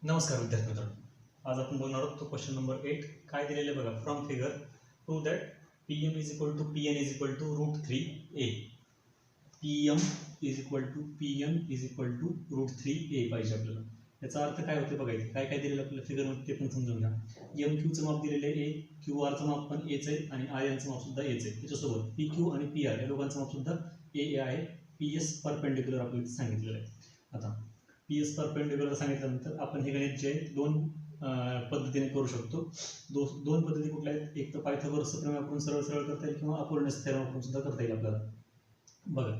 नमस्कार विद्यार्थी मित्रांनो, आज आपण बोलणार आहोत तो क्वेश्चन नंबर 8. काय दिलेले बघा, from figure two that PM is equal to PN is equal to √3a. PM is equal to PN is equal to √3a पाहिजे आपल्याला. याचा अर्थ काय होते बघा, काय काय दिलेलं आपल्याला फिगरमध्ये ते पण समजून घ्या. MQचं माप दिलेलं आहे a, QRचं माप पण aच आहे आणि RNचं माप सुद्धा aच आहे. त्याच्यासोबत PQ आणि PR या दोघांचं माप सुद्धा a आहे. PS परपेंडिक्युलर आपल्याला सांगितलेलं आहे. आता PS परपेंडिक्युलर सांगितल्यानंतर आपण हे गणित जे दोन पद्धतीने करू शकतो. दोन पद्धती कुठल्या आहेत? एक तर पायथागोरस प्रमेय वापरून सरळ सरळ करता येईल किंवा अपोलोनियस थेरम वापरून सुद्धा करता येईल आपल्याला. बघा,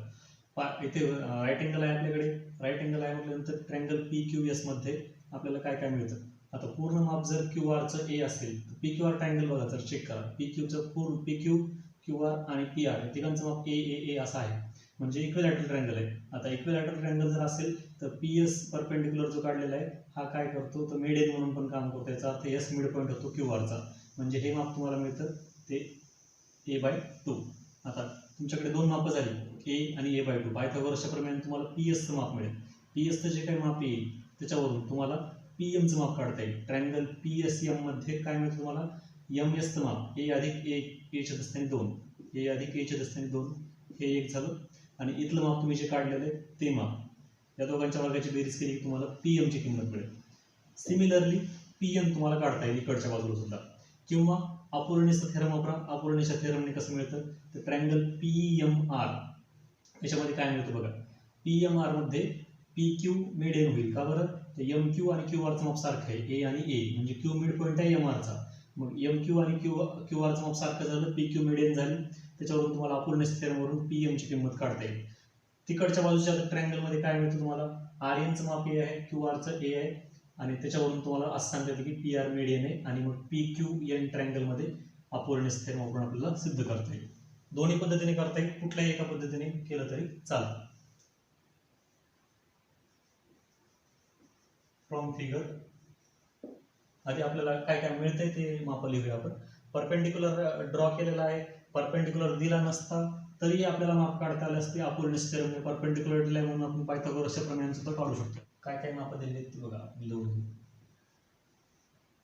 इथे राईट अँगल आहे आपल्याकडे. राईट अँगल आहे म्हटल्यानंतर ट्रँगल PQS मध्ये आपल्याला काय काय मिळतं. आता पूर्ण माप जर QRचं a असेल तर PQR ट्रँगल बघा, जर चेक करा. PQचं पूर्ण PQ, QR आणि PR तिघांचं माप a असं आहे, म्हणजे इक्विलॅटरल ट्रँगल आहे. आता इक्विलॅटरल ट्रँगल जर असेल तर PS परपेंडिक्युलर जो काढलेला आहे हा काय करतो, तर मिड म्हणून पण काम करतो. याचा अर्थ S मिड पॉईंट होतो QRचा, म्हणजे हे माप तुम्हाला मिळतं ते a/2. आता तुमच्याकडे दोन माप झाली, a आणि a/2. पायथागोरसच्या प्रमेयाने तुम्हाला PSचं माप मिळेल. PSचं जे काही माप येईल त्याच्यावरून तुम्हाला PMचं माप काढता येईल. ट्रँगल PSM मध्ये काय मिळतं तुम्हाला, MSचं माप a अधिक a च्या दस्त्याने 2, a अधिक a च्या दस्त्याने 2 हे एक झालं. आणि इथलं माप तुम्ही जे काढलेलं आहे ते माप, या दोघांच्या वर्गाची बेरीज केली की तुम्हाला PM ची किंमत मिळेल. सिमिलरली PM तुम्हाला काढता येईल इकडच्या बाजूला सुद्धा, किंवा अपोलोनियसचा थेरम वापरा. अपोलोनियसच्या थेरमने कसं मिळतं, तर ट्रँगल PMR याच्यामध्ये काय मिळतं बघा. PMR मध्ये PQ मिड एन होईल. का बरं, तर MQ आणि QRचं माप सारखं आहे, A आणि A, म्हणजे Q मिड पॉईंट आहे MRचा. मग MQ आणि QRचं माप सारखं झालं, PQ मिड एन झाली. त्याच्यावरून तुम्हाला अपोलोनियस थेरमवरून PM ची किंमत काढता येईल. तिकडच्या बाजूच्या ट्रँगलमध्ये काय मिळतं तुम्हाला, RNचं माप a आहे, QRचं a आहे, आणि त्याच्यावरून तुम्हाला असं सांगता येतं की PR मिडियन आहे. आणि मग PQN ट्रँगलमध्ये अपोलोनियस थेरम वापरून आपल्याला सिद्ध करता येईल. दोन्ही पद्धतीने करता येईल, कुठल्याही एका पद्धतीने केलं तरी चालतं. फ्रॉम फिगर आधी आपल्याला काय काय मिळतंय ते माप लिहूया आपण. परपेंडिक्युलर ड्रॉ केलेला आहे. परपेंडिक्युलर दिला नसता तरी आपल्याला माप काढता आले असते. अपोलोनियस थेरमने परपेंडिक्युलर दिलाय म्हणून आपण पायथागोरसच्या प्रमेयाने सुद्धा काढू शकतो. काय काय माप दिलेली आहेत ती बघा, लिहून.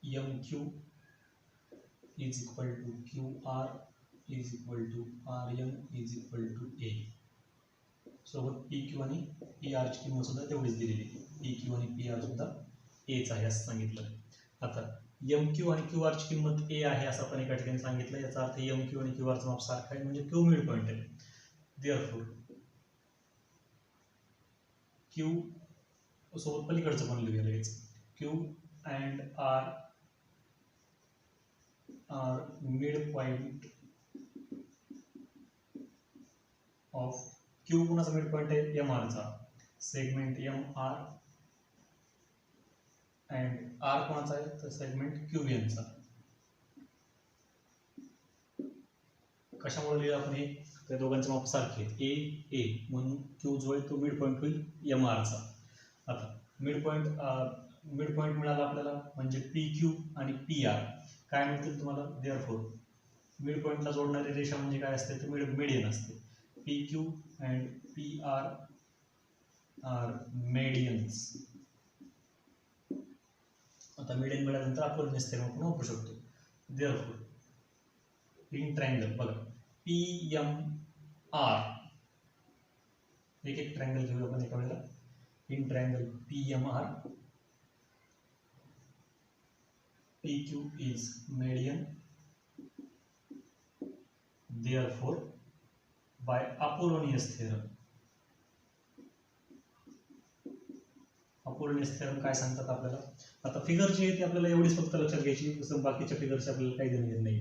MQ is equal to QR is equal to RN is equal to a. सोबत PQ आणि PR ची किंमत सुद्धा तेवढीच दिलेली आहे. PQ आणि PR सुद्धा aच आहे असं सांगितलं. आता MQ आणि QR ची किंमत a आहे असं आपण एका ठिकाणी सांगितलं. याचा अर्थ MQ आणि QR चं माप सारखं आहे, म्हणजे Q मिड पॉईंट आहे. देअरफॉर Q सोबत पलीकडचं पण लिहूया लगेच. Q and R are midpoint of Q कोणाचा मिड पॉईंट आहे, MR चा. सेगमेंट MR and R कोणाचा आहे, तर सेगमेंट QN चा. कशामुळे लिहिलं आपण हे, त्या दोघांचे माप सारखे आहेत, A म्हणून Q जो आहे तो मिड पॉईंट होईल MR चा. आता मिड पॉईंट मिळाला आपल्याला, म्हणजे PQ आणि PR काय मिळतील तुम्हाला. देअरफॉर मिड पॉईंटला जोडणारी रेषा म्हणजे काय असते, तर मिडियन असते. PQ and PR are medians. आता मिडियन मिळाल्यानंतर अपोलोनियस थेरम आपण वापरू शकतो. देअरफॉर इन ट्रँगल बघा, PMR, एक एक ट्रँगल घेऊ आपण एका वेळेला. In triangle PMR, PQ is median, therefore by Apollonius theorem. Apollonius theorem काय सांगतात आपल्याला. आता फिगर जी आहे ती आपल्याला एवढीच फक्त लक्षात घ्यायची, जसं बाकीच्या फिगरचे आपल्याला काही देणं घेणं नाही.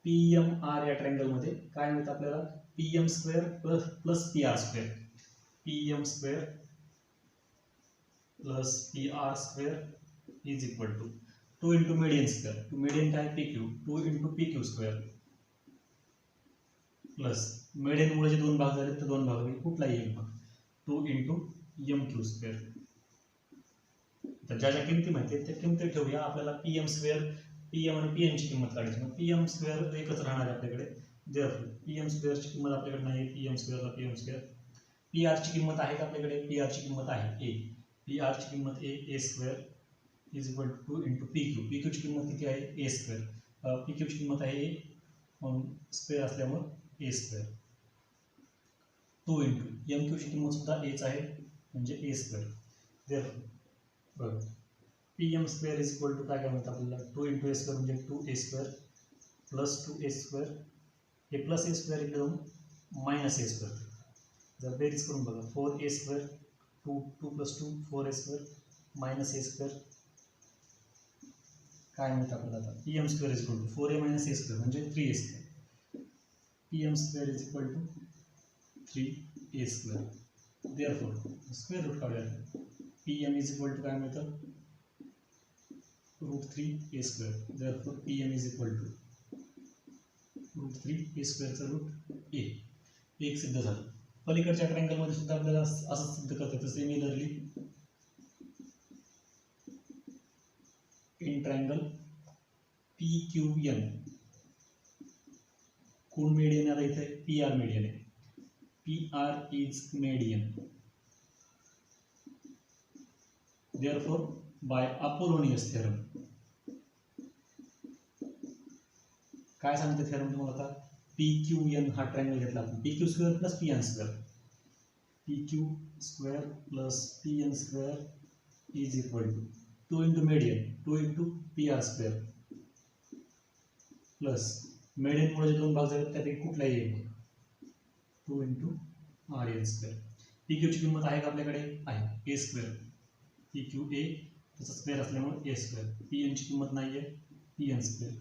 PMR या ट्रँगल मध्ये काय मिळतं आपल्याला, PM square plus PR square. PM square plus PR square is equal to 2 into median square. Two median काय, PQ, 2 into PQ square plus मीडियनमुळे जे दोन भाग झाले तर दोन भाग कुठलाही एक भाग, 2 इंटू MQ स्क्वेअर. तर ज्या ज्या किमती माहिती आहेत त्या किमती ठेवूया. आपल्याला PM स्क्वेअर, PM आणि PN ची किंमत काढायची. मग PM स्क्वेअर एकच राहणार आहे आपल्याकडे. देअरफॉर PM स्क्वेअरची किंमत आपल्याकडे नाही, PM स्क्वेअरला PM स्क्वेअर. PR ची किंमत आहे का आपल्याकडे, PR ची किंमत आहे A. PR ची किंमत A square is equal to into P Q. P क्यूची किंमत किती आहे ए स्क्वेअर. पी क्यूची किंमत आहे ए स्क्वेअर असल्यामुळे ए स्क्वेअर. 2 इंटू एम क्यूची किंमत सुद्धा एच आहे म्हणजे ए स्क्वेअर. बघा P M square is equal to काय म्हणतात आपल्याला 2 इंटू ए स्क्वेअर म्हणजे 2 a square plus 2 a square. हे प्लस ए स्क्वेअर एकदम मायनस ए स्क्वेअर. जर बेरीज करून बघा 4 a square 2 plus 2 4 a square minus a square. काय म्हणतात आपल्याला आता P M square is equal to 4a minus a square म्हणजे 3a square. P M square is equal to 3a square. Therefore square root काढूया. P M is equal to काय मिळतं √3a square. Therefore P M is equal to √3a स्क्वेअरचं root a. एक सिद्ध झालं. पलीकडच्या ट्रायंगलमध्ये सुद्धा आपल्याला असं सिद्ध करता येतं. Similarly in triangle P Q N कोण मेडियन आला इथे पी आर मेडियन आहे. P R is median. Therefore by Apollonius theorem काय सांगते थेरम तुम्हाला आता पी क्यू एन हा ट्रायंगल घेतला आपण P Q square plus P N square. P Q square plus P N square is equal to 2 into median 2 into P R square plus मेडियनमुळे जे दोन भाग झाले त्यापैकी कुठलाही एक 2 into R N square. P क्यूची किंमत आहे का आपल्याकडे आहे a square. P Q a त्याचा स्क्वेअर असल्यामुळे ए स्क्वेअर. पी एनची किंमत नाही आहे P N square.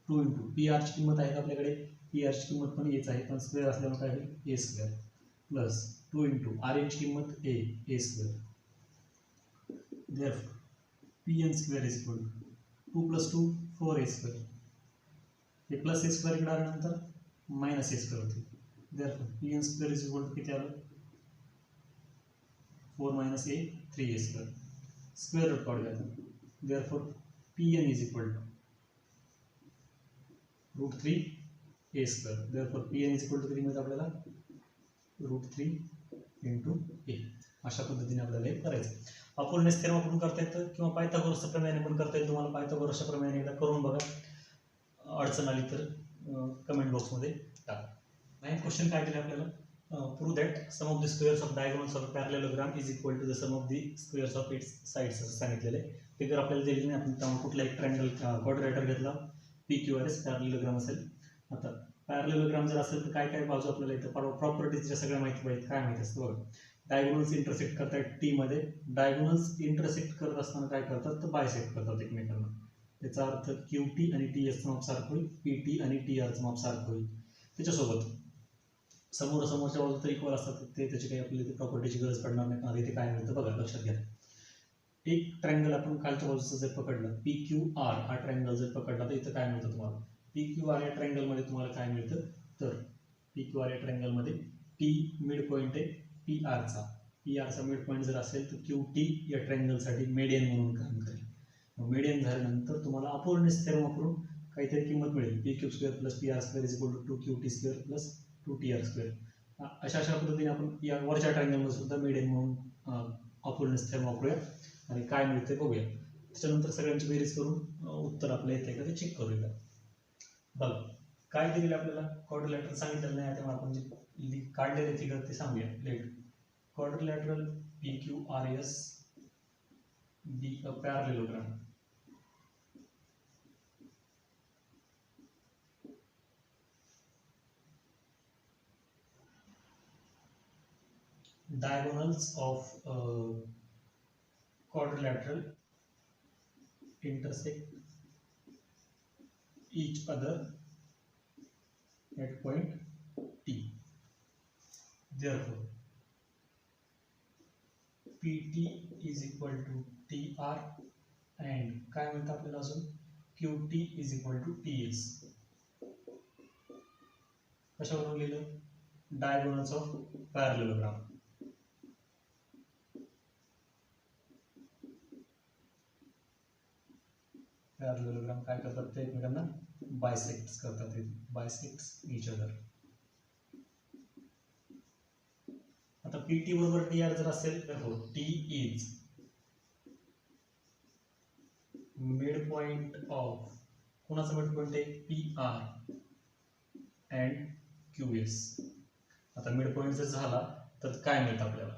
2 into P आरची किंमत आहे का आपल्याकडे पी आरची किंमत पण एच आहे पण स्क्वेअर असल्यामुळे काय होईल a square plus 2 into R एनची किंमत a square. Therefore P N square is equal to 2 plus 2 4a square. हे प्लस ए स्क्वेअर इकडे आल्यानंतर मायनस ए स्क्वेअर होते. Therefore P N square is equal to किती आलं 4 minus a 3a square. Square root काढूया. Therefore P N is equal to √3a square. Therefore P N is equal to किती मिळतं आपल्याला √3 into ए. अशा पद्धतीने आपल्याला हे करायचं. अपोलोनियस थेरम वापरून करता येतं किंवा पायथागोरसच्या प्रमेयाने पण करता येईल. तुम्हाला पायथागोरसच्या प्रमेयाने एकदा करून बघा. अडचण आली तर कमेंट बॉक्समध्ये टाका. नाईन क्वेश्चन काय दिले आपल्याला prove that sum of the squares of diagonals of parallelogram is equal to the sum of the squares of its sides असं सांगितलेलं आहे. फिगर आपल्याला दिलेली नाही. आपण त्यामुळे कुठला एक ट्रायंगल क्वाड्रिलेटरल घेतला P Q R S parallelogram असेल. आता पॅरलेलोग्राम जर असेल तर काय काय बाजू आपल्याला इथं प्रॉपर्टीजच्या सगळ्या माहिती पाहिजे. काय माहिती असतं बघा. डायगोनल्स इंटरसेक्ट करतात टी मध्ये. डायगोनल्स इंटरसेक्ट करत असताना काय करतात तर बायसेक्ट करतात एकमेकांना. त्याचा अर्थ क्यू टी आणि टी एसचं माप सारखं होईल पी टी आणि टी आरचं माप सारखं होईल. त्याच्यासोबत समोरच्या बाजू तर इक्वल असतात ते त्याची काही आपल्याला प्रॉपर्टीची गरज पडणार नाही. कारण इथे काय मिळतं बघा लक्षात घ्या. एक ट्रायंगल आपण खालच्या बाजूचं जर पकडलं पी क्यू आर हा ट्रायंगल जर पकडला तर इथं काय मिळतं तुम्हाला पी क्यू आर या ट्रायंगलमध्ये तुम्हाला काय मिळतं तर पी क्यू आर या ट्रायंगलमध्ये टी मिड पॉईंट आहे पी आरचा मिड पॉईंट जर असेल तर क्यू टी या ट्रायंगलसाठी मेडियन म्हणून काम करेल. मेडियन झाल्यानंतर तुम्हाला अपोलोनियस थेरम वापरून काहीतरी किंमत मिळेल P Q square plus P R square is equal to 2 QT square plus 2 TR square. अशा पद्धतीने आपण या वरच्या ट्रायंगलमध्ये सुद्धा मेडियन म्हणून अपोलोनियस थेरम वापरूया आणि काय मिळते बघूया. त्याच्यानंतर सगळ्यांची बेरीज करून उत्तर आपल्या येते का ते चेक करूया. बघा काय दिलेलं आपल्याला क्वाड्रिलेटरल सांगितलेलं नाही. त्यामुळे आपण जे काढलेले फिगर ते सांगूया. Let quadrilateral P Q R S be a parallelogram. Diagonals of quadrilateral intersect each other at point T. Therefore, PT is equal to TR and काय म्हणतात आपल्याला अजून QT is equal to TS. कशावरून लिहिलं Diagonals of parallelogram. Parallelogram काय करतात ते एकमेकांना बायसेक्ट्स करतात. Bisects each other. आता पीटी बरोबर टी आर जर असेल तर हो T is midpoint of कोणाचा मिड पॉइंट आहे P R and Q S. आता मिड पॉइंट जर झाला तर काय मिळतं आपल्याला,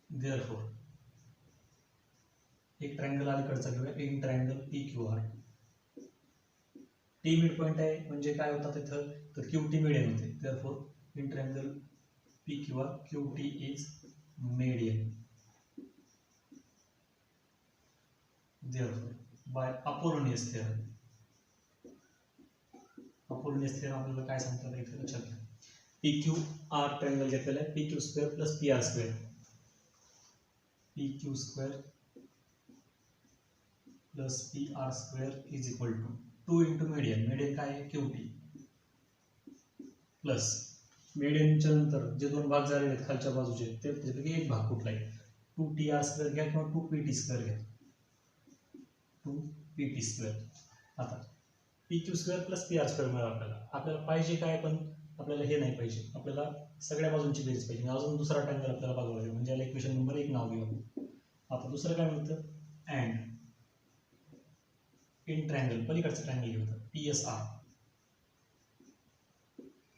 देअरफॉर एक ट्रायंगल अलीकडचा घेऊया, in triangle P Q R. T midpoint आहे म्हणजे काय होतात इथं तर क्यू टी मिडियन होते. Therefore in triangle P Q R Q T is median. Therefore, by Apollonius theorem, Apollonius theorem आपल्याला काय सांगतात इथे लक्षात घ्या. पी क्यू आर ट्रायंगल घेतलेला आहे, P Q square plus P R square, P Q square plus P R square is equal to 2 into median. Median काय आहे क्यू टी प्लस मीडियनच्या नंतर जे दोन भाग झालेले आहेत खालच्या बाजूचे ते त्यापैकी एक भाग कुठला आहे 2TR स्क्वेअर घ्या किंवा 2PT स्क्वेअर घ्या, 2PT स्क्वेअर. आता PQ square plus PR square मिळाला आपल्याला पाहिजे काय, पण आपल्याला हे नाही पाहिजे, आपल्याला सगळ्या बाजूंची बेरीज पाहिजे. अजून दुसरा ट्रायंगल आपल्याला बघावा लागेल म्हणजे याला इक्वेशन नंबर 1 नाव घेऊ. आता दुसरं काय मिळतं अँड इन ट्रायंगल पलीकडचं ट्रायंगल घेऊ PSR.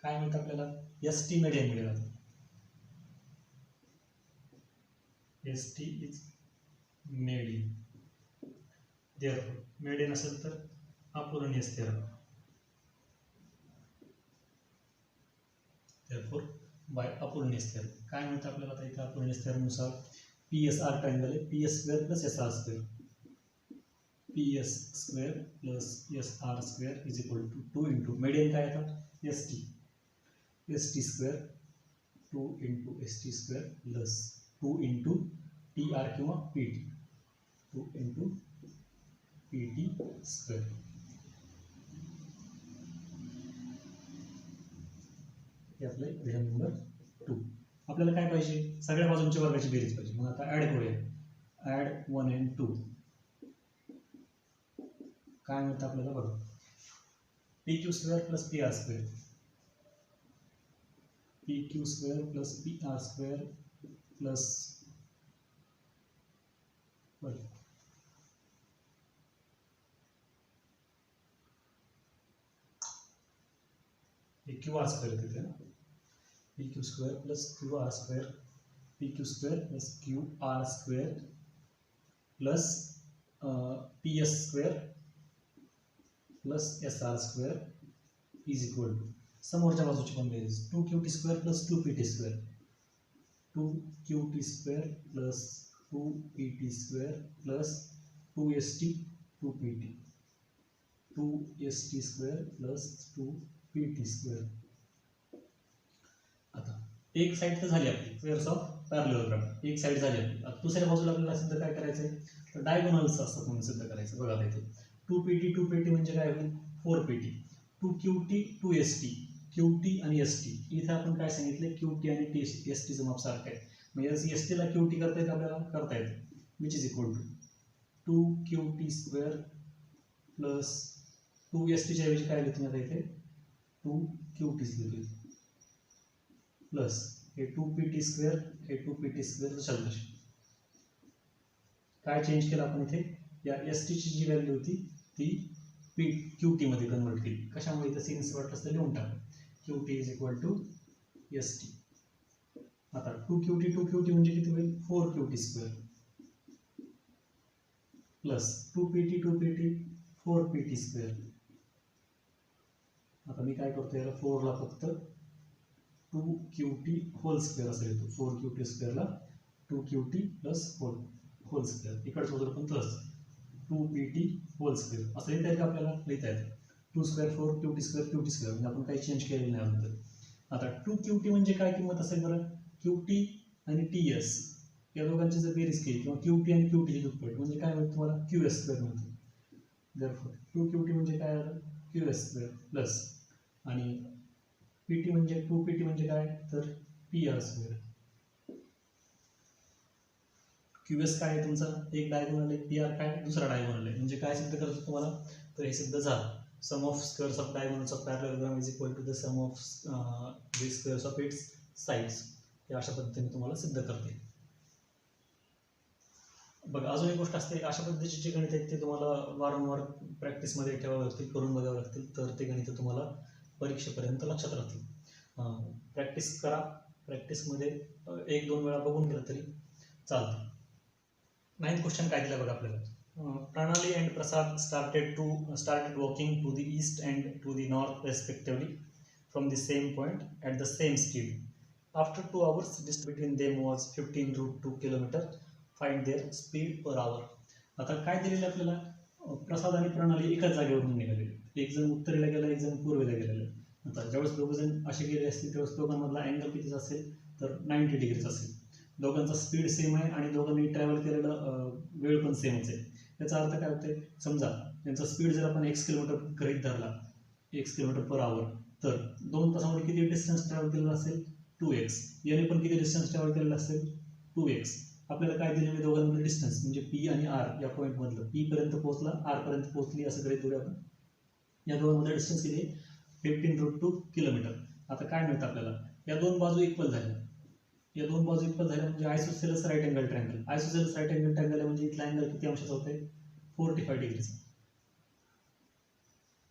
काय मिळतं आपल्याला ST मीडियन मिळेल. ST is median. Therefore, median असेल तर Apollonius theorem. Therefore, by Apollonius theorem काय मिळतं आपल्याला आता इथे Apollonius theorem नुसार PSR ट्रायंगल आहे, PS square plus SR square, PS square plus SR square is equal to 2 into median काय येतात ST square 2 into ST square plus 2 इंटू TR किंवा PT, 2 इंटू PT स्क्वेअर. हे आपलं इक्वेशन नंबर 2. आपल्याला काय पाहिजे सगळ्या बाजूंच्या वर्गाची बेरीज पाहिजे. मग आता ऍड करूया, ऍड 1 and 2. काय मिळतं आपल्याला बघा PQ square plus PR square, PQ square plus PR square plus QR square तिथे ना, PQ square plus QR square, PQ square plus QR square plus PS square plus SR square is equal to समोरच्या बाजूची पण बेरीज 2QT square plus 2PT square, 2QT square plus 2PT square plus 2ST 2PT, 2ST square plus 2PT square. आता एक side तर झाली आपली squares of parallelogram, एक साइड झाली आपली. आता दुसऱ्या बाजूला आपल्याला सिद्ध काय करायचंय तर डायगोनल्स असतात म्हणून सिद्ध करायचं. बघा इथे 2PT म्हणजे काय होईल 4PT, 2QT 2ST, QT आणि ST. इथे आपण काय सांगितलं QT आणि ST चं माप सारखं आहे, म्हणजे ST ला QT करता येतं आपल्याला करता येतं, which is equal to 2QT square plus 2ST च्या ऐवजी काय लिहितो आता इथे 2QT लिहितो प्लस हे 2PT स्क्वेअर हे 2PT स्क्वेअर तशाच तशी. काय चेंज केलं आपण इथे या ST ची जी व्हॅल्यू होती ती QT मध्ये कन्वर्ट केली. कशामुळे इथं सिन्स वाटलं असतं लिहून टाका QT is equal to ST. आता 2QT म्हणजे किती होईल 4QT square plus 2PT 4PT square. आता मी काय करतो याला 4 ला फक्त 2QT होल स्क्वेअर असं लिहितो, 4QT स्क्वेअरला 2QT plus hole square, इकडचं बाजूला पण प्लस 2PT होल स्क्वेअर असं लिहिता येतं आपल्याला, लिहिता येतं 2 square 4QT square QT square, म्हणजे आपण काही चेंज केलेलं नाही अगोदर. आता 2QT म्हणजे काय किंमत असेल बरं QT आणि TS या दोघांची जर बेरीज केली किंवा QT आणि QT ची दुप्पट म्हणजे काय मिळतं तुम्हाला QS स्क्वेअर मिळतो. देअरफॉर 2QT म्हणजे काय आलं QS स्क्वेअर प्लस आणि PT म्हणजे 2PT म्हणजे काय तर PR स्क्वेअर. QS काय आहे तुमचा एक डायगोनल आहे, PR काय दुसरा डायगोनल आहे. म्हणजे काय सिद्ध करायचं तुम्हाला तर हे सिद्ध झालं sum of squares of diagonals of parallelogram is equal to the sum of the squares of its sides. हे अशा पद्धतीने तुम्हाला सिद्ध करते. बघा अजून एक गोष्ट असते, अशा पद्धतीचे जे गणित आहेत ते तुम्हाला वारंवार प्रॅक्टिसमध्ये ठेवावे लागतील, करून बघावे लागतील, तर ते गणित तुम्हाला परीक्षेपर्यंत लक्षात राहतील. प्रॅक्टिस करा. प्रॅक्टिसमध्ये 1-2 वेळा बघून गेलं तरी चालतं. 9th क्वेश्चन काय दिला बघा आपल्याला. Pranali and Prasad started walking to the east and to the north respectively from the same point at the same speed. After 2 hours, distance between them was 15.2 km. Find their speed per hour. आता काय दिलेलं आपल्याला, प्रसाद आणि प्रणाली एकाच जागेवरून निघाले. एक जण उत्तरेला गेला, एक जण पूर्वेला गेलेला. आता ज्यावेळेस दोघ जण असे गेले असतील त्यावेळेस दोघांमधला अँगल कितीचा असेल तर 90 डिग्रीचा असेल. दोघांचा स्पीड सेम आहे आणि दोघांनी ट्रॅव्हल केलेला वेळ पण सेमच आहे. याचा अर्थ काय होते, समजा त्यांचा स्पीड जर आपण x किलोमीटर गृहीत धरला, x किलोमीटर पर आवर, तर 2 तासामध्ये किती डिस्टन्स ट्रॅव्हल केलेला असेल 2x. याने पण किती डिस्टन्स ट्रॅव्हल केलेला असेल 2x. आपल्याला काय दिलेले दोघांमध्ये डिस्टन्स म्हणजे P आणि R या पॉईंट मधलं, P पर्यंत पोहोचला, R पर्यंत पोहोचली असं गृहीत धरूया आपण. या दोघांमध्ये डिस्टन्स किती आहे 15.2 किलोमीटर. आता काय मिळतं आपल्याला, या दोन बाजू इक्वल झाल्या. या दोन बाजू इक्वल झाल्या म्हणजे isosceles right angle triangle. Isosceles right angle triangle म्हणजे इथला अँगल किती अंशाचा होतोय 45 डिग्रीचा.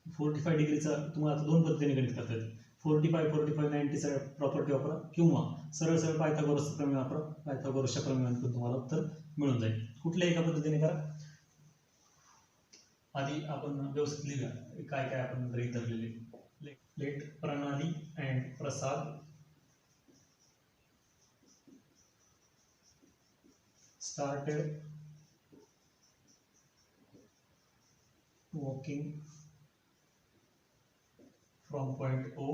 45 डिग्रीचा तुम्हाला आता दोन पद्धतीने गणित करता येते. 45, 90चा प्रॉपर्टी वापरा किंवा सरळ सरळ पायथागोरसचं प्रमेय वापरा. पायथागोरसच्या प्रमेयातून तुम्हाला उत्तर मिळून जाईल. कुठल्याही एका पद्धतीने करा. आधी आपण व्यवस्थित लिहूया काय काय आपण गृहीत धरलेले. लेट प्रणाली and Prasad started walking from point O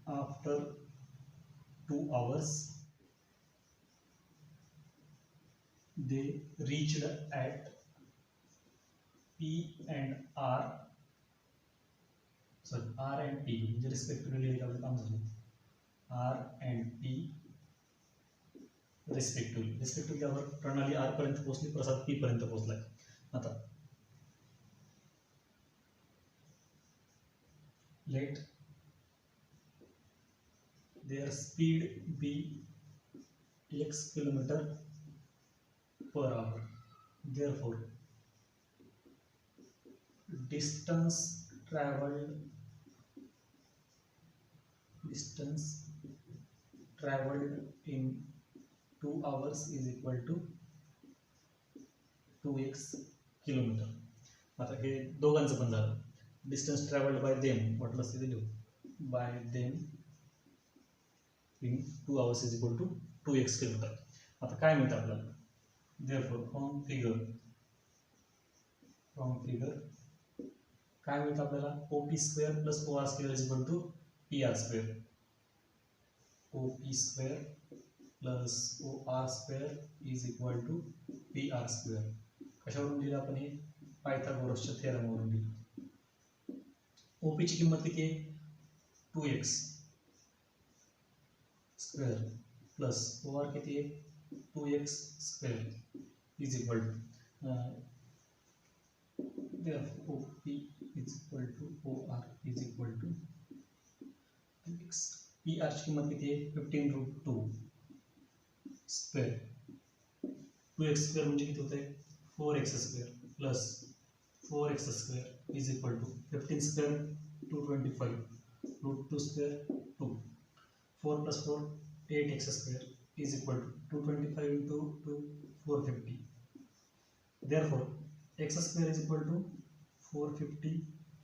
after 2 hours. They reached at P and R, sorry, R and P म्हणजे रिस्पेक्टिव्हली आपलं काम झालं. R and P रिस्पेक्टिव्हली आपण प्रणाली R पर्यंत पोहोचली, प्रसाद P पर्यंत पोहोचलाय. आता late their speed be x kilometer per hour. Therefore, distance traveled in 2 hours is equal to 2x kilometre. आता हे दोघांचं पण झालं. डिस्टन्स ट्रॅव्हल्ड बाय देम म्हटलं असतं ते लिहू, bye them in 2 hours is equal to 2x kilometre. आता काय मिळतं आपल्याला, therefore फ्रॉम फिगर काय मिळतं आपल्याला, OP square plus OR square is equal to PR square. OP square plus OR square is equal to PR square. कशावरून दिलं आपण हे, पायथागोरसच्या थेरमवरून दिलं. OP ची किंमत किती आहे 2x स्क्वेअर प्लस OR किती आहे 2x square is equal to OP is equal to OR is equal to 2x. PR ची किंमत किती आहे 15√2 स्क्वेअर. 2x स्क्वेअर म्हणजे किती होतंय 4x square plus 4x square is equal to 15 square 225 √2 square 2. 4 plus 4 8x square is equal to 225 into 2 450. Therefore x square is equal to 450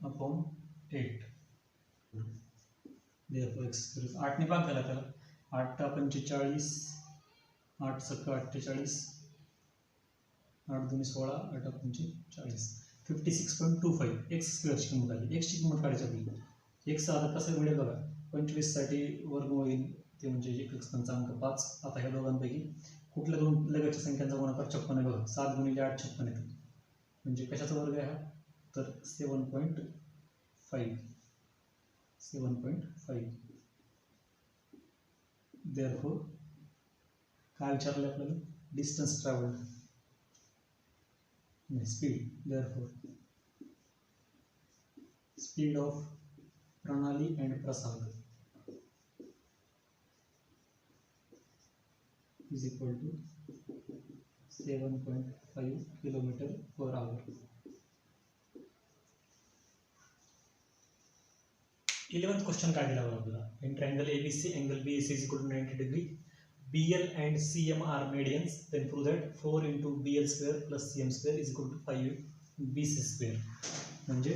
upon 8. Therefore x square is 8 ने भाग केला त्याला 8 45 8 सक 48 8 2 16 8 45 56.25 x square ची किंमत आली. x ची किंमत काढायची आपल्याला. x आता कसं मिळेल बघा, 25 साठी वर्गमूळ होईल ते म्हणजे एक अंक 5. आता ह्या दोघांपैकी कुठल्या दोन लगतच्या संख्यांचा गुणाकार 56 आहे बघा, 7 गुणिले 8 56 येते. म्हणजे कशाचा वर्ग आहे हा तर 7.5. देअरफॉर काय विचारलं आपल्याला, distance travelled speed. Therefore speed of Pranali and Prasang is equal to 7.5 kilometre per hour. 11th question काय दिला आपल्याला. In triangle ABC angle BAC is equal to 90 degree. BL and CM are medians. Then prove that 4 into BL square plus CM square is equal to 5 BC square. म्हणजे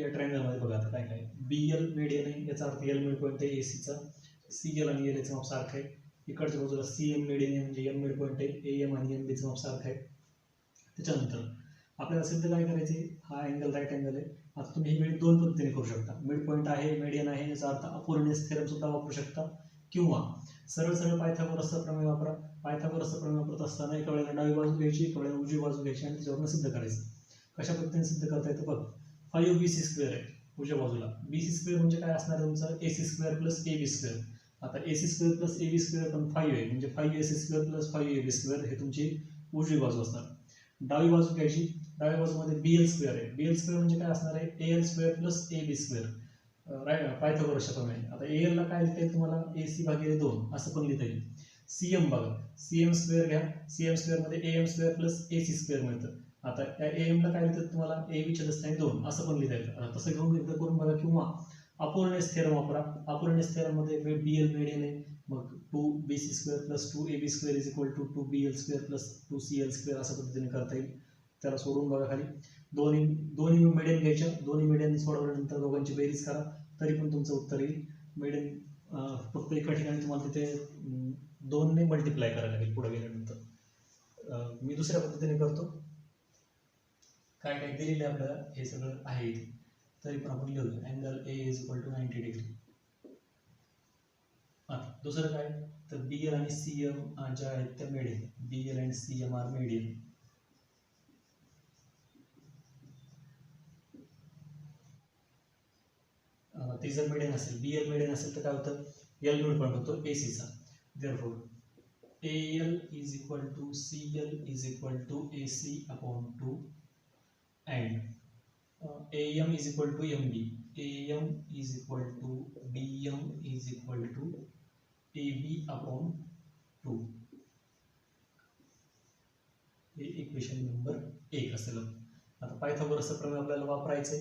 या triangle मध्ये बघा आता काय काय. BL मेडियन आहे, याचा अर्थ L मिड पॉईंट आहे AC चा. CL आणि L चं माप सारखं आहे. इकडच्या बाजूला CM मेडियन आहे म्हणजे M मिड पॉईंट आहे. AM आणि MB चं माप सारखं आहे. त्याच्यानंतर आपल्याला सिद्ध काय करायचे, हा अँगल राईट अँगल आहे. आता तुम्ही ही मिड दोन पद्धतीने करू शकता. मिड पॉईंट आहे, मेडियन आहे, याचा अर्थ अपोलोनियस थेरम सुद्धा वापरू शकता, किंवा सरळ सरळ पायथागोरसचा प्रमेय वापरा. पायथागोरसचा प्रमेय वापरत असताना एका वेळेला डावी बाजू घ्यायची, एका वेळेला उजवी बाजू घ्यायची आणि त्याच्यावरून सिद्ध करायचं. कशा पद्धतीने सिद्ध करता येतं बघ. 5 BC स्क्वेअर आहे उजव्या बाजूला. BC स्क्वेअर म्हणजे काय असणार आहे तुमचं, AC square plus AB square. आता AC square plus AB square पण 5 आहे म्हणजे 5 AC square plus 5 AB square हे तुमची उजवी बाजू असणार. डावी बाजू घ्यायची. डाव्या बाजूमध्ये BL स्क्वेअर आहे. BL स्क्वेअर म्हणजे काय असणार आहे, AL square plus AB square. पायथागोरसच्या प्रमाणे. आता AL ला काय लिहिता येईल तुम्हाला, AC भागिले 2 असं पण लिहिता येईल. CM बघा, CM स्क्वेअर घ्या. CM स्क्वेअर मध्ये AM square plus AC square मिळतं. आता त्या AM ला काय लिहितात तुम्हाला, AB च्या स्थानी 2 असं पण लिहिता येतं. तसं घेऊन एकदा करून बघा, किंवा अपोलोनियस थेरम वापरा. अपोलोनियस थेरम मध्ये BL मेडियन आहे, मग 2BC square plus 2AB square is equal to 2BL square plus 2CL square अशा पद्धतीने करता येईल. त्याला सोडून बघा खाली. दोन्ही मिडियन घ्यायच्या. दोन्ही मिडियन सोडवल्यानंतर दोघांची बेरीज करा, तरी पण तुमचं उत्तर येईल. मिडियन फक्त एका ठिकाणी तुम्हाला तिथे 2 ने मल्टिप्लाय करायला लागेल पुढे गेल्यानंतर. मी दुसऱ्या पद्धतीने करतो. काय काय दिलेलं आपल्याला हे सगळं आहे इथे, तरी पण आपण लिहू. Angle A is equal to 90 degree. आता दुसरं काय, तर BL आणि CM ज्या आहेत त्या मेडियन. BL आणि CM आर मेडियन. ते जर मेडियन असेल, BL मेडियन असेल तर काय होतं, L मिड पॉईंट होतो AC चा. Therefore AL is equal to CL is equal to AC upon 2 and AM is equal to MB. AM is equal to BM is equal to AB upon 2. हे equation number 1 असेल. आता पायथागोरसचा प्रमेय आपल्याला वापरायचे.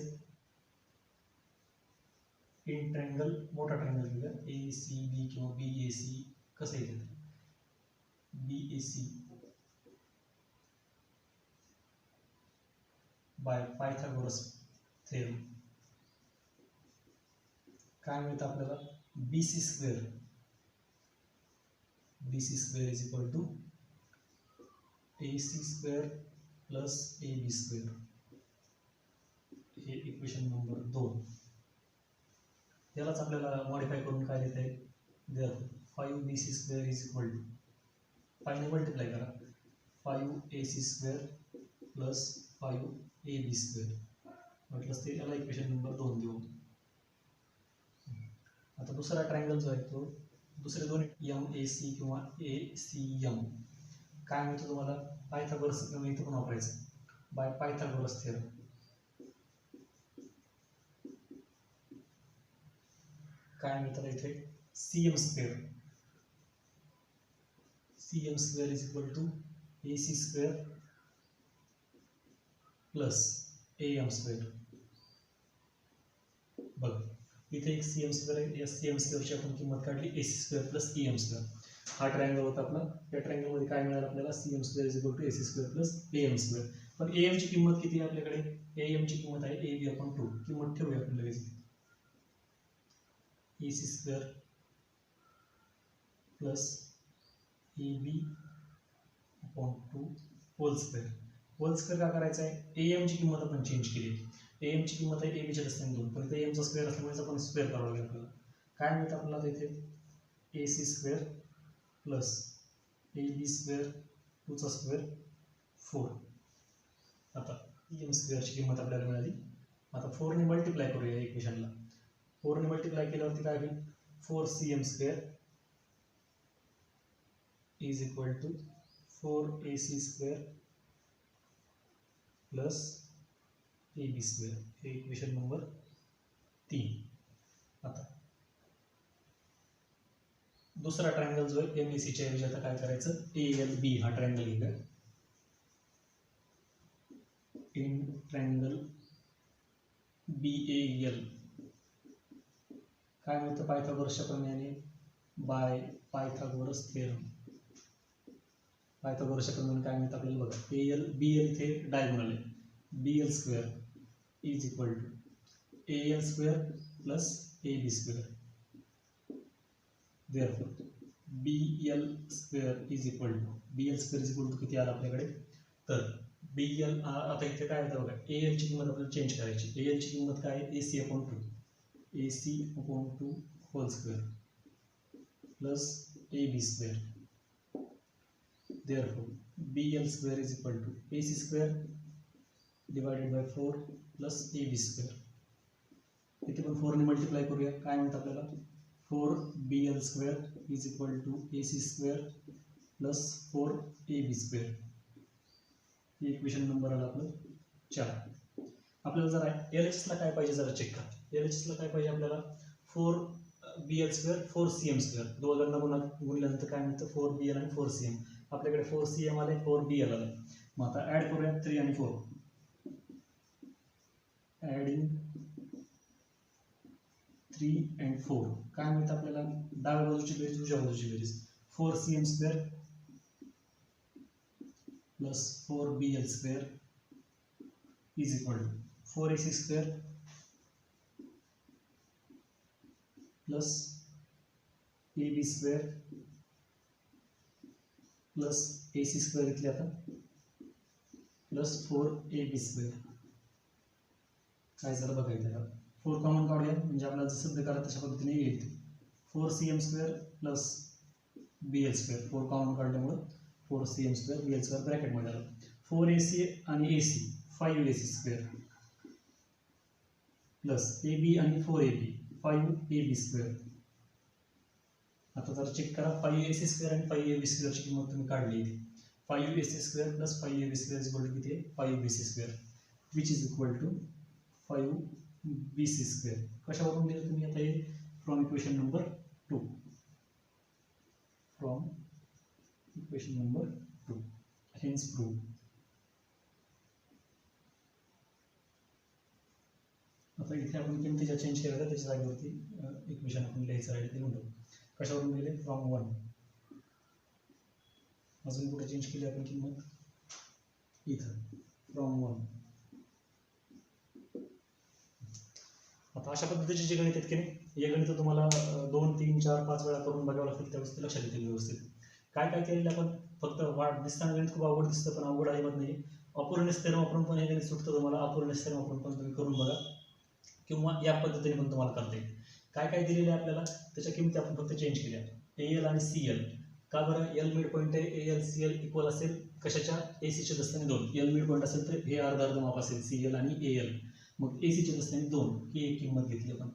In triangle, मोठा triangle घेऊया, ACB किंवा BAC. कसं येतं BAC बाय पायथागोरस थेरम. काय मिळतं आपल्याला, BC square. BC square is equal to AC square plus AB square. हे इक्वेशन नंबर 2. यालाच आपल्याला मॉडिफाय करून काय लिहिता येईल, therefore 5BC square is equal to 5 ने मल्टिप्लाय करा, 5AC square plus 5AB square म्हटलं ते याला इक्वेशन नंबर 2 देऊ. आता दुसरा ट्रायंगल जो आहे तो, दुसरे दोन MAC किंवा ACM काय मिळतं तुम्हाला, पायथागोरस प्रमेय इथं पण वापरायचं बाय पायथागोरस थेरम. काय मिळतं इथे, CM square. CM square is equal to AC square plus AM square. बघ इथे एक CM स्क्वेअर आहे, या CM स्क्वेअरची आपण किंमत काढली AC square plus EM square. हा ट्रायंगल होता आपला. या ट्रायंगल मध्ये काय मिळालं आपल्याला, CM square is equal to AC square plus AM square. पण AM ची किंमत किती आहे आपल्याकडे, AM ची किंमत आहे AB अपॉन 2. किंमत ठेवूया आपण लगेच. AC square plus AB upon 2 whole square. Whole square का करायचा आहे, AM ची किंमत आपण चेंज केली. AM ची किंमत आहे AB च्या स्थानी 2, पण इथे AM चा स्क्वेअर असल्यामुळे आपण स्क्वेअर करावं लागेल आपल्याला. काय मिळतं आपल्याला इथे, AC square plus AB square 2 चा स्क्वेअर 4. आता EM स्क्वेअरची किंमत आपल्याला मिळाली. आता 4 ने मल्टिप्लाय करूया इक्वेशनला. 4 ने मल्टिप्लाय केल्यावरती काय होईल, 4CM square is equal to 4AC square plus AB square. हे इक्वेशन नंबर 3. आता दुसरा ट्रायंगल जो आहे एम ए सीच्या ऐवजी आता काय करायचं, ए एल बी हा ट्रायंगल घेऊया. In triangle B A L काय मिळतं, पायथागोरसच्या प्रमेयाने बाय पायथागोरस थेरम. पायथागोरसच्या प्रमेयाने काय मिळतं आपल्याला बघा, ए एल बी एल इथे डायगोनल आहे, B L square is equal to A L square plus A B square. Therefore B L square is equal to किती आला आपल्याकडे, तर बी एल आता इथे काय होतं बघा, ए एल ची किंमत आपल्याला चेंज करायची. ए एल ची किंमत काय आहे, A C upon two whole square plus A B square. Therefore B L square is equal to A C square divided by 4 plus A B square. इथे पण 4 ने मल्टिप्लाय करूया, काय म्हणतात आपल्याला, 4 B L square is equal to A C square plus 4 A B square. हे equation number आला आपलं 4. आपल्याला जरा एल एच ला काय पाहिजे जरा चेक करा. एल एच ला काय पाहिजे आपल्याला, 4 B L square 4 C M square. दोघांना गुणल्यानंतर काय मिळतं, 4 बी एल आणि 4 सी एम. आपल्याकडे 4 सी एम आले, 4 बी एल आले. मग आता ऍड करूया 3 आणि 4. ऍडिंग 3 and 4 काय मिळतं आपल्याला, डाव्या बाजूची बेरीज उजव्या बाजूची बेरीज, 4 C M square plus 4 B L square is equal to 4 A C square plus A B square plus A C square इथले आता प्लस 4 ए बी स्क्वेअर. काय जरा बघायचं, 4 कॉमन काढूया म्हणजे आपल्याला जसं प्रकार तशा पद्धतीने येईल. 4 C M square plus B L square, 4 common काढल्यामुळे 4 C M square B L square ब्रॅकेटमध्ये आलं. 4 ए सी आणि A C 5 A C square plus A B आणि 4 A B 5 A B square. आता जर चेक करा, 5 ए सी स्क्वेअर आणि 5 A बी स्क्वेअरची किंमत तुम्ही काढली. 5 A C square plus 5 A B square is equal to किती आहे, 5 B C square which is equal to 5 B C square. कशावरून दिलं तुम्ही आता, हे from equation number 2. From equation number 2 hence prove. आता इथे आपण किमती ज्या चेंज केल्या त्याच्या जागेवरती इक्वेशन आपण लिहायचं राहील ते म्हणतो. कशावरून दिले, फ्रॉम 1. अजून कुठे चेंज केली आपण किंमत, इथं फ्रॉम 1. आता अशा पद्धतीचे जे गणित आहेत की नाही, हे गणित तुम्हाला 2, 3, 4, 5 वेळा करून बघावं लागतील, त्यावेळेस ते लक्षात येतील व्यवस्थित. काय काय केलेलं आपण, फक्त वाढ दिसताना गणित खूप अवघड दिसतं पण अवघड अजिबात नाही. अपूर्णेस थेरम वापरून पण हे गणित सुटतं तुम्हाला. अपूर्णेस थेरम वापरून पण तुम्ही करून बघा किंवा या पद्धतीने पण तुम्हाला करता येईल. काय काय दिलेलं आहे आपल्याला, त्याच्या किमती आपण फक्त चेंज केल्या. ए एल आणि सी एल, का बरं, एल मिड पॉईंट आहे, A L C L equal असेल कशाच्या, ए सीच्या दस्त्याने 2. एल मिड पॉईंट असेल तर हे अर्धा अर्ध माप असेल सी एल आणि ए एल. मग ए सीच्या दस्त्याने 2 ही एक किंमत घेतली आपण.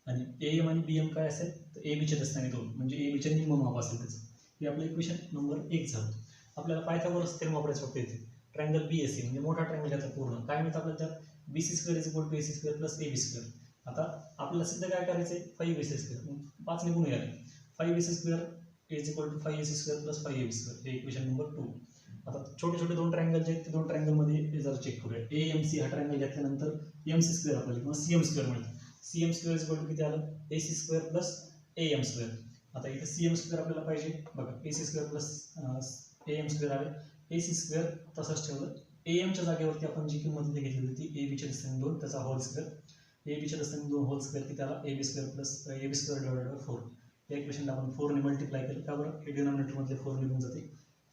आणि ए एम आणि बी एम काय असेल तर ए बीच्या दस्त्याने 2 म्हणजे ए बीच्या निम्म माप असेल त्याचं. हे आपलं इक्वेशन नंबर 1 झालं. आपल्याला पायथागोरस थेरम वापरायचं फक्त इथे. ट्रायंगल बी एस सी म्हणजे मोठा ट्रायंगल याचा पूर्ण काय मिळतं आपल्याला, त्यात B C square is equal to A C square plus A B square. आता आपल्याला सिद्ध काय करायचं आहे, 5 ए सी स्क्वेअर 5 निघून यायला, 5 A C square is equal to 5 A C square plus 5 A B square. हे इक्वेशन नंबर 2. आता छोटे छोटे 2 ट्रायंगल जे आहेत ते 2 ट्रायंगलमध्ये जर चेक करूया. ए एम सी हा ट्रायंगल घेतल्यानंतर एम सी स्क्वेअर आपल्याला किंवा सी एम स्क्वेअर मिळतं. C M square is equal to किती आलं, A C square plus A M square. आता इथे सी एम स्क्वेअर आपल्याला पाहिजे बघा, A C square plus A M square आले. ए सी स्क्वेअर तसंच ठेवलं. ए एमच्या जागेवरती आपण जी किंमत इथे घेतली होती ए बीच्या दस्त्याने 2 त्याचा होल स्क्वेअर. ए बीच्या दस्त्याने 2 होल स्क्वेअर किती आला, A B square plus A B square divided by 4. या इक्वेशनला आपण 4 ने मल्टिप्लाय केलं, का बरं, हे डिनॉमिनेटरमध्ये 4 निघून जाते.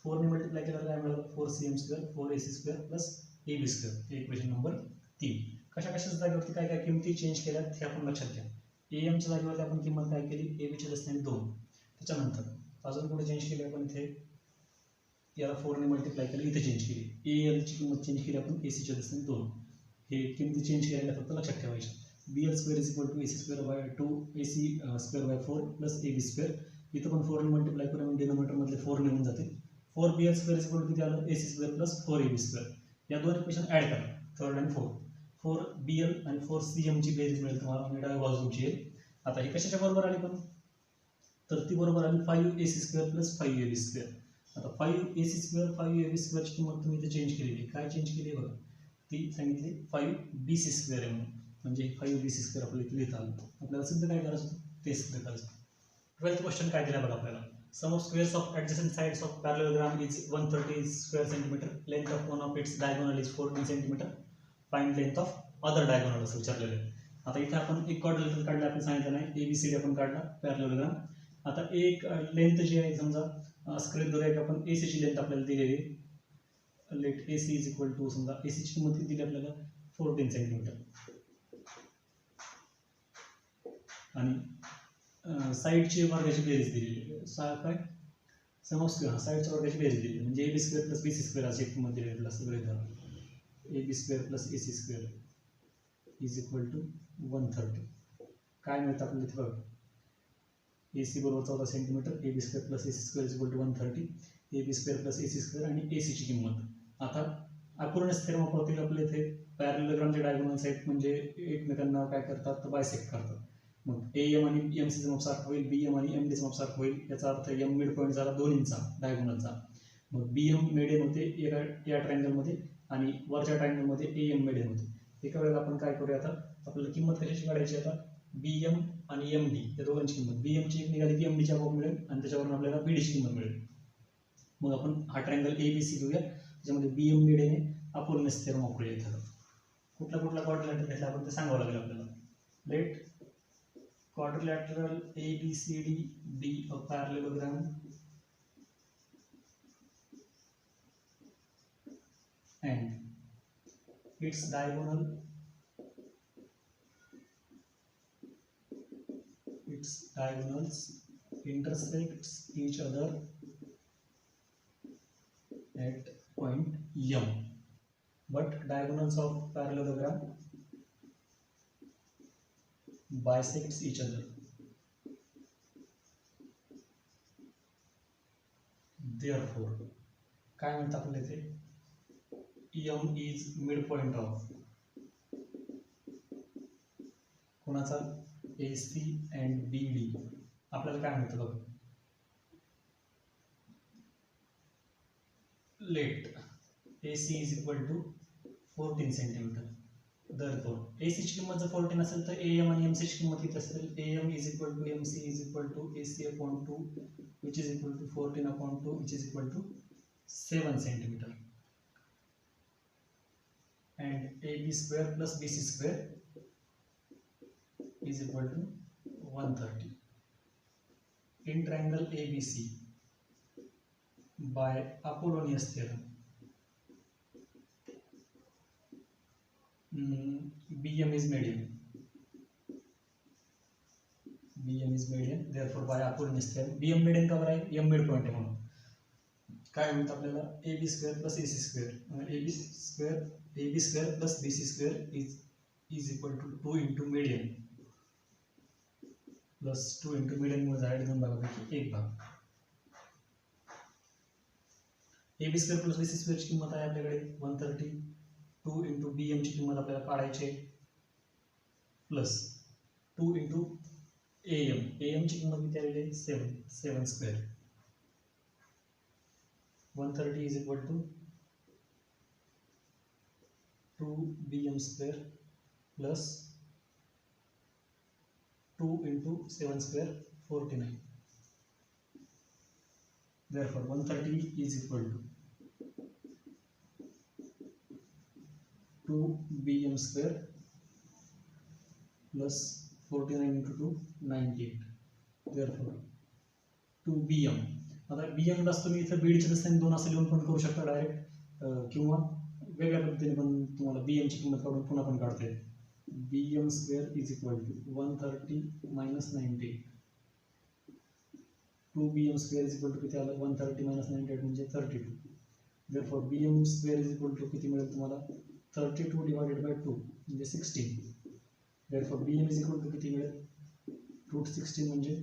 4 ने मल्टिप्लाय केल्यावर काय मिळालं, 4 C M square 4 A C square plus A B square. हे इक्वेशन नंबर 3. कशा कशाच्या जागेवरती काय काय किमती चेंज केल्यात हे आपण लक्षात घ्या. ए एमच्या जागेवरती आपण किंमत काय केली, ए बीच्या दस्त्याने 2. त्याच्यानंतर अजून कुठे चेंज केली आपण, इथे याला 4 ने मल्टिप्लाय केलं, इथे चेंज केली. ए एलची किंमत चेंज केली आपण ए सीच्या दस्त्याने 2. हे किमती चेंज केलेल्या फक्त लक्षात ठेवायच्या. B L square is equal to A C square by 2 A C square by 4 plus A B square. इथं पण 4 ने मल्टिप्लाय करून म्हणजे डिनॉमिनेटरमधले 4 निघून जाते. 4 B L square is equal to किती आलं, A C square plus 4 A B square. या 2 इक्वेशन ॲड करा, 3rd आणि 4th. 4 बी एल आणि 4 सी एमची बेरीज मिळेल तुम्हाला आणि डाव्या बाजूची येईल. आता ही कशाच्या बरोबर आली पण, तर ती बरोबर आली 5ac² प्लस 5ab². आता 5ac² 5ab² ची किंमत तुम्ही इथे चेंज केलेली. काय चेंज केली आहे बघा, ती सांगितली 5bc² आहे म्हणून, म्हणजे 5bc² आपल्याला इथे लिहिता आलं. आपल्याला सिद्ध काय करायचं होतं, ते सिद्ध करायचं. 12th क्वेश्चन काय दिला बघा आपल्याला. Sum of squares of adjacent sides of parallelogram is 130 square centimetre. Length of one of its diagonal is 14 centimetre. Find length of other diagonal असं विचारलेलं आहे. आता इथे आपण एक क्वाड्रिलेटरल काढला, आपण सांगितलं नाही, ABCD आपण काढला पॅरलेलोग्राम. आता एक लेंथ जी आहे, समजा स्क्वेअर धरूया की आपण AC ची लेंथ आपल्याला दिलेली आहे. Let AC is equal to, समजा AC ची किंमत किती दिली आपल्याला, 14 सेंटीमीटर. आणि साईडची वर्गाची बेरीज दिलेली आहे. काय सम ऑफ स्क्वेअर, साईडच्या वर्गाची बेरीज दिलेली, म्हणजे AB² प्लस BC² अशी किंमत दिलेली आपल्याला सगळे धरा. AB² plus AC² is equal to 130. काय मिळतं आपल्याला इथे बघा, AC बरोबर 14 centimetre, AB² plus AC² is equal to 130, AB² plus AC² आणि AC ची किंमत. आता अपूर्णच थेरम वापरतील आपल्या इथे. पॅरलेलोग्रामचे डायगोनल साईड म्हणजे एकमेकांना काय करतात, तर बायसेक्ट करतात. मग AM आणि MC माप सारखं होईल, BM आणि MD माप सारखं होईल. याचा अर्थ M मिड पॉईंट झाला 2 इंचा डायगोनलचा. मग BM मिडियन होते या ट्रायंगलमध्ये आणि वरच्या ट्रायंगलमध्ये AM मिडियन होते. एका वेळेला आपण काय करूया, आता आपल्याला किंमत कशाची काढायची, आता BM आणि MD या दोघांची किंमत. BM ची एक निघाली की MD ची आपोआप मिळेल आणि त्याच्यावरून आपल्याला BD ची किंमत मिळेल. मग आपण हा ट्रायंगल ABC घेऊया, त्याच्यामध्ये BM मिडियन आहे, अपूर्णच थेरम वापरूया इथं. कुठला क्वाड्रिलेटरल घेतला आपण ते सांगावं लागेल आपल्याला. Let quadrilateral ABCD be a parallelogram and its diagonals intersects each other at point M, but diagonals of parallelogram bisects each other. Therefore, काय म्हणतात आपल्याला इथे, M is midpoint of कोणाचा, AC and BD. आपल्याला काय म्हणतात बघा, let AC is equal to 14 centimetre. Therefore, AC ची किंमत जर 14 असेल तर AM आणि MC ची किंमत किती असेल, AM is equal to MC is equal to AC upon 2 which is equal to 14 upon 2 which is equal to 7 centimeter. And AB² plus BC² is equal to 130. In triangle ABC by Apollonius theorem, BM is median. Therefore by Apollonius theorem, BM median का बरं आहे, M mid point आहे म्हणून. काय म्हणतात आपल्याला, AB² plus AC² AB² plus BC² is equal to 2 into median plus 2 into median मुळे झाले 2 भागापैकी 1 भाग. AB² प्लस BC² ची किंमत आहे आपल्याकडे 130. 2 into BM ची किंमत आपल्याला काढायची आहे, प्लस 2 into AM ची किंमत किती आलेली आहे, 7 square. 130 is equal to 2BM² plus 2 into 7 square 49. Therefore 130 is equal to 2BM² plus 49 into 2 98. Therefore 2BM. आता BM ला तुम्ही इथे बीडीचे नसताना 2 असं लिहून पण करू शकता डायरेक्ट, किंवा वेगळ्या पद्धतीने पण तुम्हाला BM ची किंमत काढून पुन्हा पण काढता येईल. BM² is equal to 130 minus 98. 2BM² is equal to किती आलं, 130 minus 98 म्हणजे 32. Therefore BM² is equal to किती मिळेल तुम्हाला, 32 divided by 2 म्हणजे 16. Therefore BM is equal to किती मिळेल, रूट 16 म्हणजे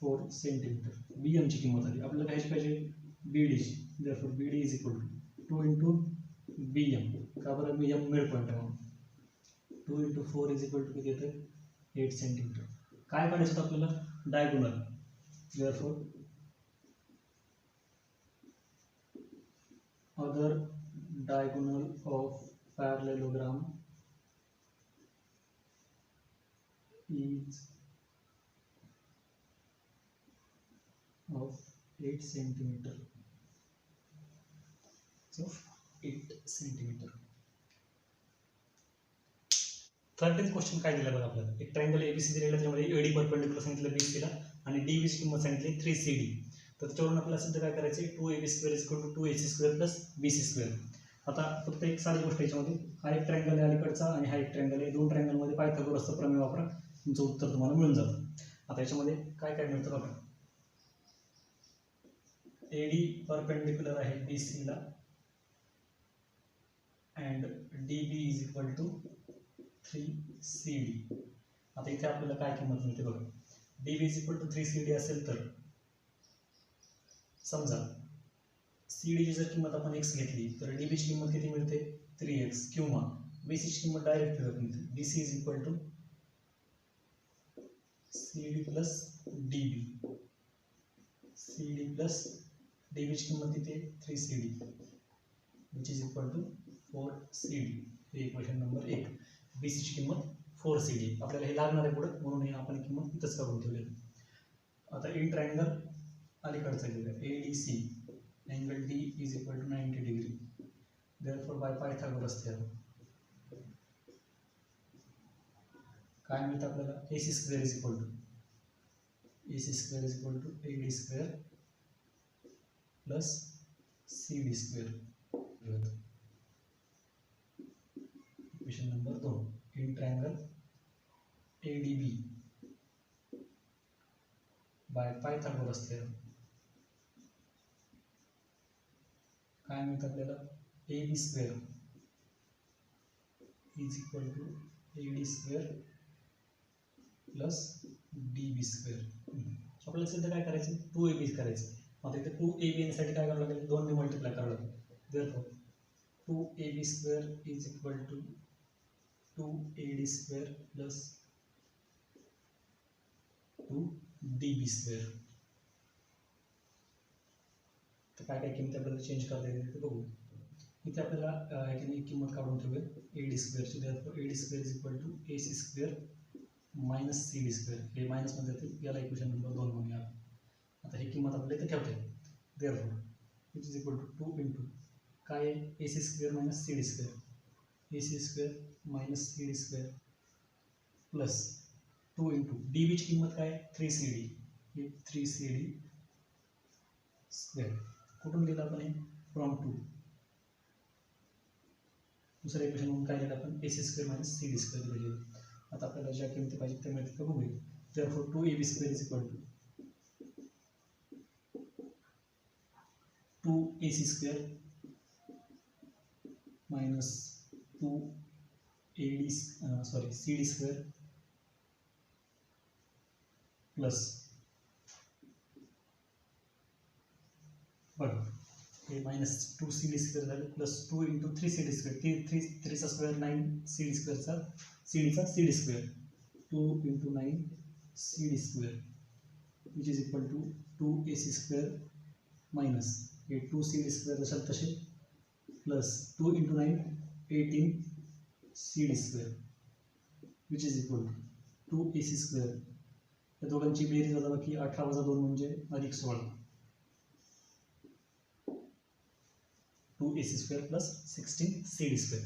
4 सेंटीमीटर. BM ची किंमत आली. आपल्याला घ्यायची पाहिजे BD ची. Therefore BD is equal to 2 into BM. का बरं, BM मिड पॉइंट आहे म्हणून. 2 into 4 is equal to किती येतं, 8 सेंटीमीटर. काय काढायचं होतं आपल्याला? Diagonal. Therefore other diagonal of parallelogram is of 8 centimeter. So 8 centimeter. 13th question काय दिला बघा आपल्याला? एक ट्रायंगल एबीसी दिलेला, त्यामध्ये एडी परपेंडिक्युलर सांगितलं बीसीला आणि डीबी ची किंमत सांगितली 3CD. तर त्याच्यावरून आपल्याला सिद्ध काय करायचे? 2AB² = 2AC² + BC². आता फक्त एक साधी गोष्ट याच्यामध्ये, हा एक ट्रायंगल आहे अलीकडचा आणि हा एक ट्रायंगल आहे. दोन ट्रायंगल मध्ये पायथागोरसचा प्रमेय वापरा, तुमचं उत्तर तुम्हाला मिळून जातं. आता याच्यामध्ये काय काय मिळतं बघा. एडी परपेंडिक्युलर आहे बीसीला अँड डीबी = 3CD. आता इथे आपल्याला काय किंमत मिळते बघा. डीबी = 3CD असेल तर समजा सीडी ची जर किंमत आपण x घेतली तर डीबी ची किंमत किती मिळते? 3x. किंवा बीसी ची किंमत डायरेक्ट मिळते. BC = CD + dB. CD + dB ची किंमत किती आहे? 3CD which is equal to 4CD. हे इक्वेशन नंबर 1. बीसी ची किंमत 4CD. आपल्याला हे लागणार आहे पुढे, म्हणून हे आपण किंमत इथंच काढून ठेवली. आता इन ट्रायंगल अलीकडचा घेऊया. ADC angle D is equal to 90 degree. Therefore by Pythagoras theorem काय मिळतं आपल्याला? AC² is equal to AD² plus CD². Equation number 2. In triangle ADB by Pythagoras theorem काय मिळतं आपल्याला? AB² is equal to AD² plus DB². आपल्याला सिद्ध काय करायचं? 2AB करायचं. आता इथे 2AB साठी काय करावं लागेल? 2 ने मल्टिप्लाय करावं लागेल. Therefore 2AB² is equal to 2AD² plus 2DB². तर काय काय किंमत आपल्याला चेंज करता येते ते बघू. इथे आपल्याला याची किंमत काढून ठेवूया AD² ची. Therefore AD² is equal to AC² minus CD². हे मायनस मध्ये येते, याला इक्वेशन नंबर 2 म्हणूया. आता ही किंमत आपल्याला इथे ठेवता येईल. Therefore which is equal to 2 into काय आहे? AC² minus CD². AC² minus CD² plus 2 into DB ची किंमत काय? 3CD. हे 3CD². कुठून दिलं आपण? फ्रॉम 2. दुसऱ्या इक्वेशन म्हणून काय लिहिलं आपण? AC² minus CD² दिलेली. आता आपल्याला ज्या किमती पाहिजे त्या मिळतील का बघूया. Therefore 2AB² is equal to 2AC² minus 2CD² plus बघा हे मायनस 2CD² झाले plus 2 into 3CD². 3 9 CD²चा CD². 2 into 9 CD² which is equal to 2AC² minus हे 2CD² जशात तसे plus 2 into 9 18 CD² which is equal to 2AC². या दोघांची बेरीज वजाबाकी 18 + 2 म्हणजे अधिक 16. 2AC² plus 16 CD².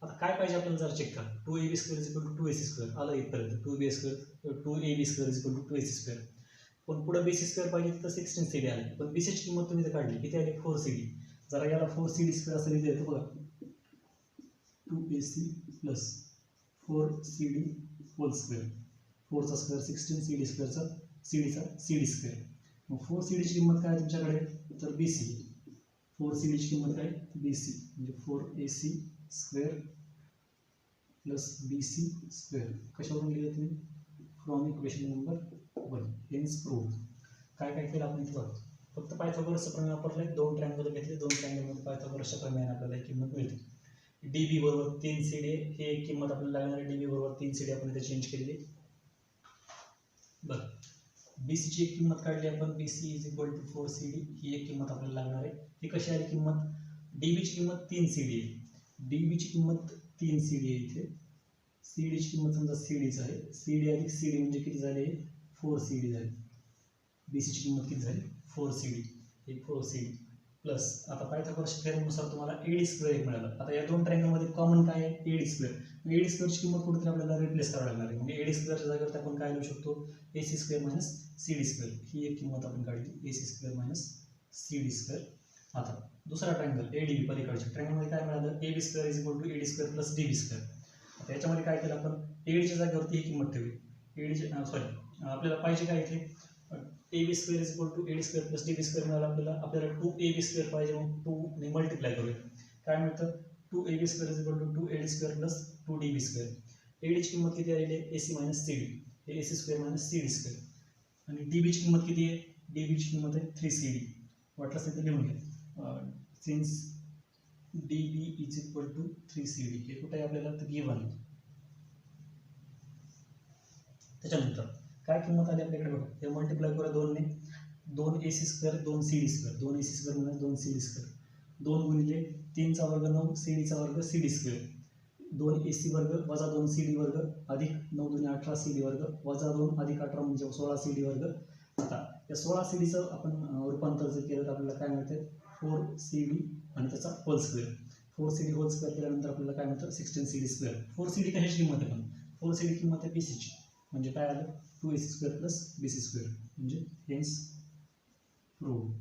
आता काय पाहिजे आपल्याला जरा चेक करा. 2AB² is equal to 2AC² आलं इथपर्यंत. 2AB² is equal to 2AC². पण पुढे BC² पाहिजे तर 16 CD आले. पण BC ची किंमत तुम्ही काढली किती आली? 4CD. जरा याला 4CD² असं लिहिता येतं बघा. 2AC plus 4CD whole square. 4 चा स्क्वेअर 16 CD² चा CD². मग 4CD ची किंमत काय तुमच्याकडे? तर BC. 4CD ची किंमत काय? BC म्हणजे 4AC² plus BC². कशावरून लिहिलं तुम्ही? From equation number 1. Hence proved. काय काय केलं आपण इथे बघा. फक्त पायथागोरसचा प्रमेय वापरलाय. 2 ट्रायंगल घेतले. 2 ट्रायंगलमध्ये पायथागोरसच्या प्रमेयाने आपल्याला ही किंमत मिळते. DB = 3CD. हे एक किंमत आपल्याला लागणार आहे. DB = 3CD आपण इथे चेंज केलेली. बरं, बी सीची एक किंमत काढली आपण, B C is equal to 4CD, ही एक किंमत आपल्याला लागणार आहे. ही कशी आली किंमत? डी बीची किंमत 3CD आहे, डी बीची किंमत 3CD आहे इथे, सी डीची किंमत समजा सी डीच आहे, सी डी अधिक सी डी म्हणजे किती झाले? 4CD झाली. बी सीची किंमत किती झाली? 4CD, हे 4CD प्लस आता पायथागोरसच्या थेरमनुसार तुम्हाला एडी स्क्वेअर एक मिळालं. आता या दोन ट्रायंगलमध्ये कॉमन काय आहे? Eddy square. एडी स्क्वेअरची किंमत कुठेतरी आपल्याला रिप्लेस करावी लागणार आहे. म्हणजे एडी स्क्वेअरच्या जागेवर आपण काय लिहू शकतो? AC square minus CD square, ही एक किंमत आपण काढली, AC square minus CD square. आता दुसरा ट्रायंगल एडीबी पलीकडच्या ट्रायंगलमध्ये काय मिळालं? AB square is equal to AD square plus DB square. आता याच्यामध्ये काय केलं आपण? एडीच्या जागेवरती ही किंमत ठेवली, एडीच्या सॉरी आपल्याला पाहिजे काय इथे? AB square is equal to AD square plus DB square मिळाला आपल्याला 2AB स्क्वेअर पाहिजे, मग 2 ने मल्टिप्लाय करूया. काय मिळतं? 2AB square is equal to 2AD square plus 2DB square. एडीची किंमत किती आलेली आहे? AC मायनस CD, हे AC square minus CD square. आणि DBची किंमत किती आहे? DBची किंमत आहे 3CD. वाटलंच तिथे लिहून घ्या, since DB is equal to 3CD. हे कुठे आहे आपल्याला? तर गिव्हन. त्याच्यानंतर काय किंमत आली आपल्याकडे बघा, हे मल्टिप्लाय करूया 2 ने, 2AC square 2CD square, 2AC square म्हणजे 2CD स्क्वेअर, 2 गुणिले 3चा वर्ग 9 CDचा वर्ग CD स्क्वेअर, 2AC वर्ग वजा 2CD वर्ग अधिक 9 दुणे 18 CD वर्ग वजा 2 अधिक 18 म्हणजे 16 CD वर्ग. आता या 16 CDचं आपण रूपांतर जर केलं तर आपल्याला काय मिळते? 4CD आणि त्याचा hole square. 4CD hole square केल्यानंतर आपल्याला काय मिळतं? 16CD square. 4CD कशाची किंमत आहे? पण 4CD किंमत आहे BCची, म्हणजे काय आलं? 2AC square plus BC square, म्हणजे हेन्स प्रूव्ड.